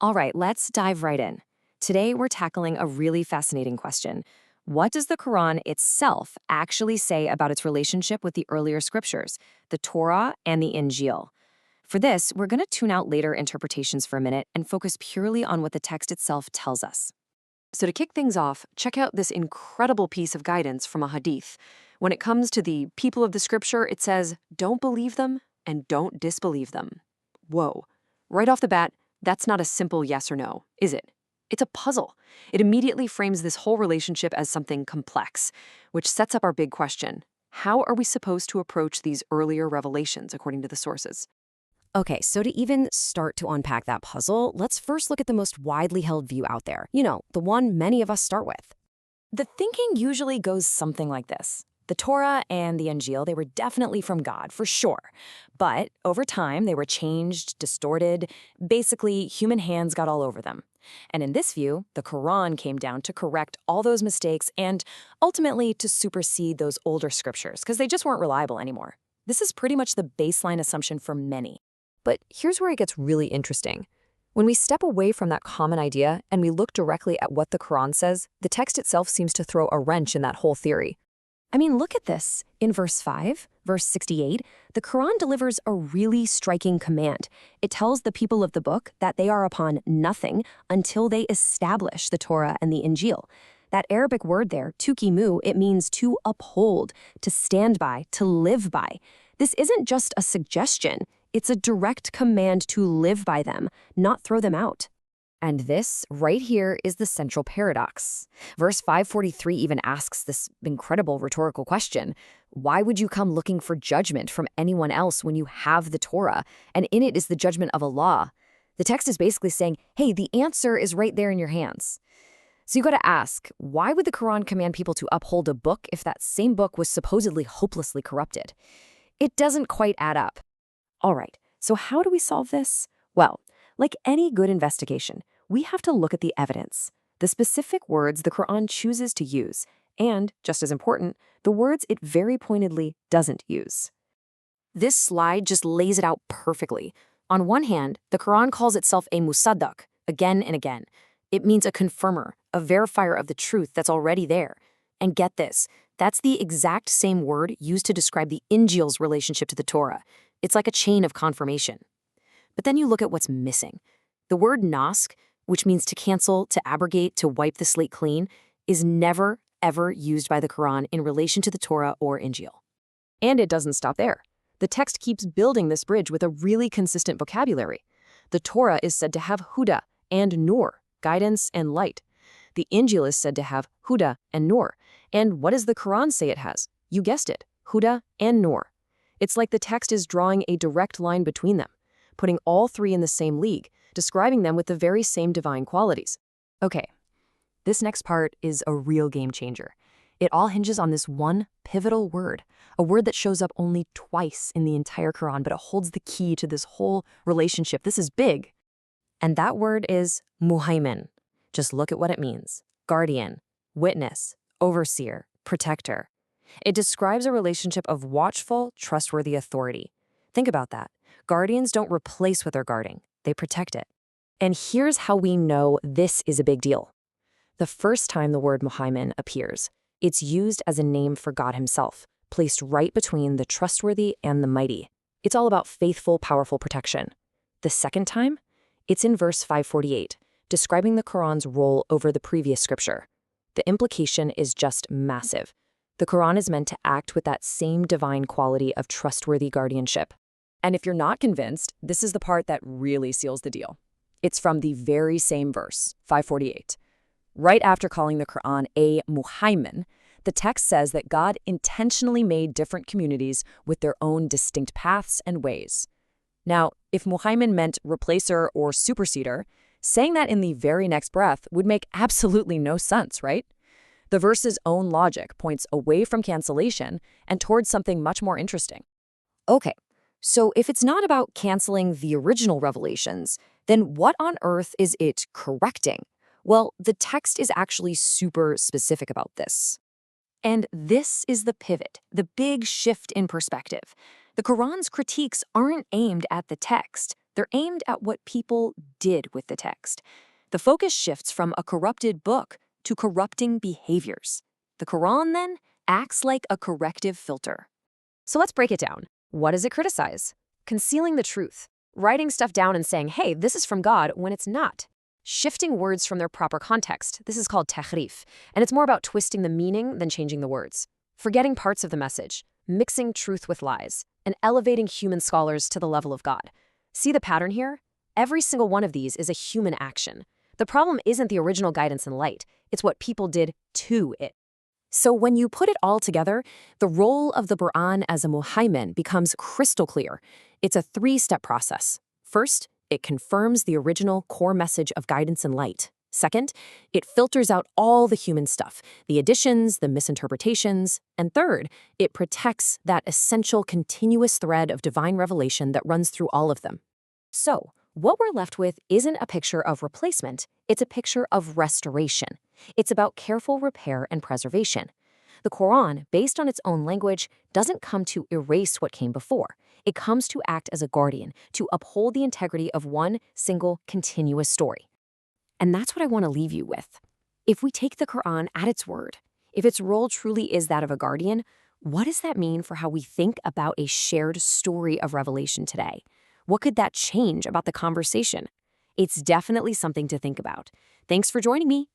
All right, let's dive right in. Today, we're tackling a really fascinating question. What does the Quran itself actually say about its relationship with the earlier scriptures, the Torah and the Injeel? For this, we're going to tune out later interpretations for a minute and focus purely on what the text itself tells us. So, to kick things off, check out this incredible piece of guidance from a hadith. When it comes to the people of the scripture, it says, don't believe them and don't disbelieve them. Whoa. Right off the bat, that's not a simple yes or no, is it? It's a puzzle. It immediately frames this whole relationship as something complex, which sets up our big question. How are we supposed to approach these earlier revelations according to the sources? Okay, so to even start to unpack that puzzle, let's first look at the most widely held view out there. The one many of us start with. The thinking usually goes something like this. The Torah and the Injeel, they were definitely from God, for sure. But over time, they were changed, distorted. Basically, human hands got all over them. And in this view, the Quran came down to correct all those mistakes and ultimately to supersede those older scriptures, because they just weren't reliable anymore. This is pretty much the baseline assumption for many. But here's where it gets really interesting. When we step away from that common idea and we look directly at what the Quran says, the text itself seems to throw a wrench in that whole theory. I mean, look at this. In verse 5, verse 68, the Quran delivers a really striking command. It tells the people of the book that they are upon nothing until they establish the Torah and the Injeel. That Arabic word there, tuqimu, it means to uphold, to stand by, to live by. This isn't just a suggestion. It's a direct command to live by them, not throw them out. And this, right here, is the central paradox. Verse 543 even asks this incredible rhetorical question. Why would you come looking for judgment from anyone else when you have the Torah, and in it is the judgment of Allah? The text is basically saying, hey, the answer is right there in your hands. So you got to ask, why would the Quran command people to uphold a book if that same book was supposedly hopelessly corrupted? It doesn't quite add up. All right, so how do we solve this? Well, like any good investigation, we have to look at the evidence, the specific words the Quran chooses to use, and, just as important, the words it very pointedly doesn't use. This slide just lays it out perfectly. On one hand, the Quran calls itself a musaddaq, again and again. It means a confirmer, a verifier of the truth that's already there. And get this, that's the exact same word used to describe the Injeel's relationship to the Torah. It's like a chain of confirmation. But then you look at what's missing. The word nask, which means to cancel, to abrogate, to wipe the slate clean, is never, ever used by the Quran in relation to the Torah or Injeel. And it doesn't stop there. The text keeps building this bridge with a really consistent vocabulary. The Torah is said to have huda and nur, guidance and light. The Injeel is said to have huda and nur. And what does the Quran say it has? You guessed it, huda and nur. It's like the text is drawing a direct line between them, putting all three in the same league, describing them with the very same divine qualities. Okay, this next part is a real game changer. It all hinges on this one pivotal word, a word that shows up only twice in the entire Quran, but it holds the key to this whole relationship. This is big. And that word is Muhaymin. Just look at what it means. Guardian, witness, overseer, protector. It describes a relationship of watchful, trustworthy authority. Think about that. Guardians don't replace what they're guarding. They protect it. And here's how we know this is a big deal. The first time the word Muhaymin appears, it's used as a name for God himself, placed right between the trustworthy and the mighty. It's all about faithful, powerful protection. The second time, it's in verse 548, describing the Quran's role over the previous scripture. The implication is just massive. The Quran is meant to act with that same divine quality of trustworthy guardianship. And if you're not convinced, this is the part that really seals the deal. It's from the very same verse, 548. Right after calling the Quran a Muhaymin, the text says that God intentionally made different communities with their own distinct paths and ways. Now, if Muhaymin meant replacer or superseder, saying that in the very next breath would make absolutely no sense, right? The verse's own logic points away from cancellation and towards something much more interesting. Okay, so if it's not about canceling the original revelations, then what on earth is it correcting? Well, the text is actually super specific about this. And this is the pivot, the big shift in perspective. The Quran's critiques aren't aimed at the text. They're aimed at what people did with the text. The focus shifts from a corrupted book to corrupting behaviors. The Quran, then, acts like a corrective filter. So let's break it down. What does it criticize? Concealing the truth. Writing stuff down and saying, hey, this is from God when it's not. Shifting words from their proper context. This is called tahrif, and it's more about twisting the meaning than changing the words. Forgetting parts of the message, mixing truth with lies, and elevating human scholars to the level of God. See the pattern here? Every single one of these is a human action. The problem isn't the original guidance and light, it's what people did to it. So when you put it all together, the role of the Quran as a Muhaymin becomes crystal clear. It's a three-step process. First, it confirms the original core message of guidance and light. Second, it filters out all the human stuff, the additions, the misinterpretations. And third, it protects that essential continuous thread of divine revelation that runs through all of them. So, what we're left with isn't a picture of replacement, it's a picture of restoration. It's about careful repair and preservation. The Quran, based on its own language, doesn't come to erase what came before. It comes to act as a guardian, to uphold the integrity of one single continuous story. And that's what I want to leave you with. If we take the Quran at its word, if its role truly is that of a guardian, what does that mean for how we think about a shared story of revelation today? What could that change about the conversation? It's definitely something to think about. Thanks for joining me.